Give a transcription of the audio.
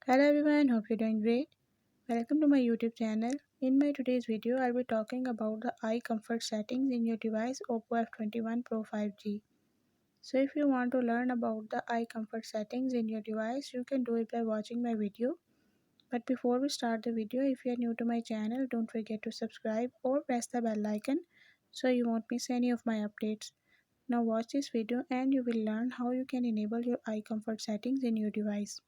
Hello everyone, hope you're doing great. Welcome to my YouTube channel. In my today's video, I'll be talking about the eye comfort settings in your device Oppo F21 Pro 5G. So if you want to learn about the eye comfort settings in your device, you can do it by watching my video. But before we start the video, if you are new to my channel, don't forget to subscribe or press the bell icon so you won't miss any of my updates. Now watch this video and you will learn how you can enable your eye comfort settings in your device.